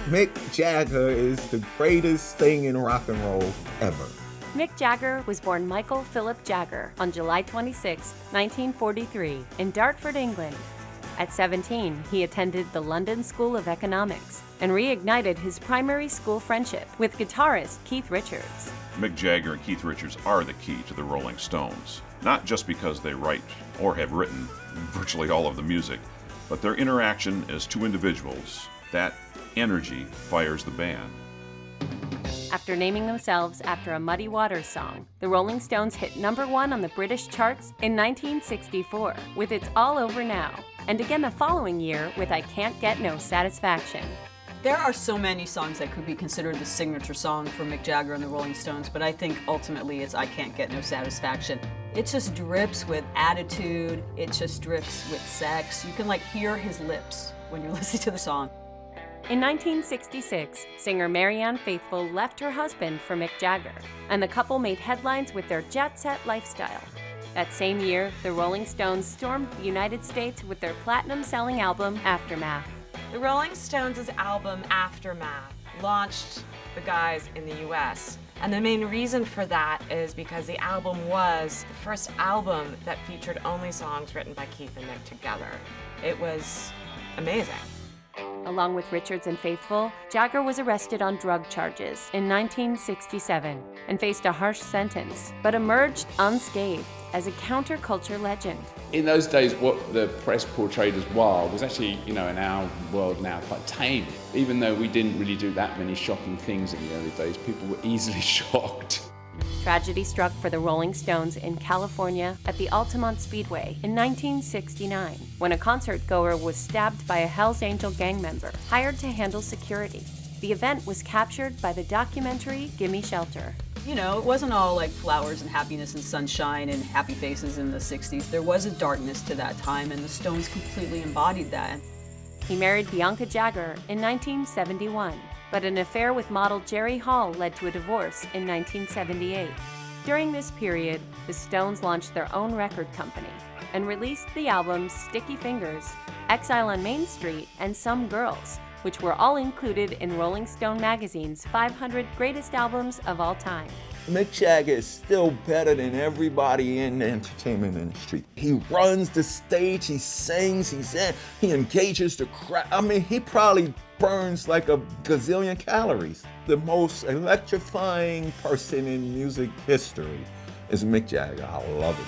Mick Jagger is the greatest thing in rock and roll ever. Mick Jagger was born Michael Phillip Jagger on July 26, 1943, in Dartford, England. At 17, he attended the London School of Economics and reignited his primary school friendship with guitarist Keith Richards. Mick Jagger and Keith Richards are the key to the Rolling Stones, not just because they write or have written virtually all of the music, but their interaction as two individuals. That energy fires the band. After naming themselves after a Muddy Waters song, the Rolling Stones hit #1 on the British charts in 1964 with It's All Over Now, and again the following year with I Can't Get No Satisfaction. There are so many songs that could be considered the signature song for Mick Jagger and the Rolling Stones, but I think ultimately it's I Can't Get No Satisfaction. It just drips with attitude, it just drips with sex. You can hear his lips when you're listening to the song. In 1966, singer Marianne Faithfull left her husband for Mick Jagger, and the couple made headlines with their jet-set lifestyle. That same year, the Rolling Stones stormed the United States with their platinum-selling album, Aftermath. The Rolling Stones' album, Aftermath, launched the guys in the US. And the main reason for that is because the album was the first album that featured only songs written by Keith and Mick together. It was amazing. Along with Richards and Faithfull, Jagger was arrested on drug charges in 1967 and faced a harsh sentence, but emerged unscathed as a counterculture legend. In those days, what the press portrayed as wild was actually, in our world now, quite tame. Even though we didn't really do that many shocking things in the early days, people were easily shocked. Tragedy struck for the Rolling Stones in California at the Altamont Speedway in 1969, when a concert goer was stabbed by a Hells Angel gang member hired to handle security. The event was captured by the documentary Gimme Shelter. It wasn't all flowers and happiness and sunshine and happy faces in the 60s. There was a darkness to that time, and the Stones completely embodied that. He married Bianca Jagger in 1971. But an affair with model Jerry Hall led to a divorce in 1978. During this period, the Stones launched their own record company and released the albums Sticky Fingers, Exile on Main Street, and Some Girls, which were all included in Rolling Stone magazine's 500 Greatest Albums of All Time. Mick Jagger is still better than everybody in the entertainment industry. He runs the stage, he sings, he engages the crowd. He probably burns like a gazillion calories. The most electrifying person in music history is Mick Jagger. I love him.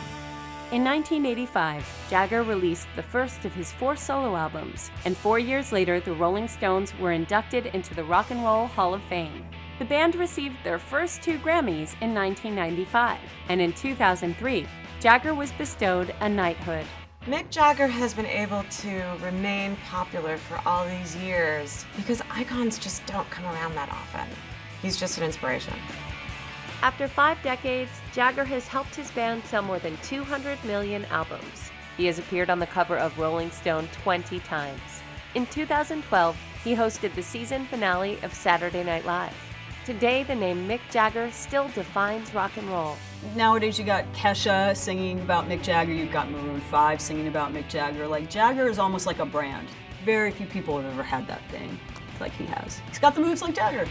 In 1985, Jagger released the first of his 4 solo albums, and 4 years later, the Rolling Stones were inducted into the Rock and Roll Hall of Fame. The band received their first 2 Grammys in 1995, and in 2003, Jagger was bestowed a knighthood. Mick Jagger has been able to remain popular for all these years because icons just don't come around that often. He's just an inspiration. After 5 decades, Jagger has helped his band sell more than 200 million albums. He has appeared on the cover of Rolling Stone 20 times. In 2012, he hosted the season finale of Saturday Night Live. Today, the name Mick Jagger still defines rock and roll. Nowadays, you got Kesha singing about Mick Jagger, you've got Maroon 5 singing about Mick Jagger. Jagger is almost like a brand. Very few people have ever had that thing like he has. He's got the moves like Jagger.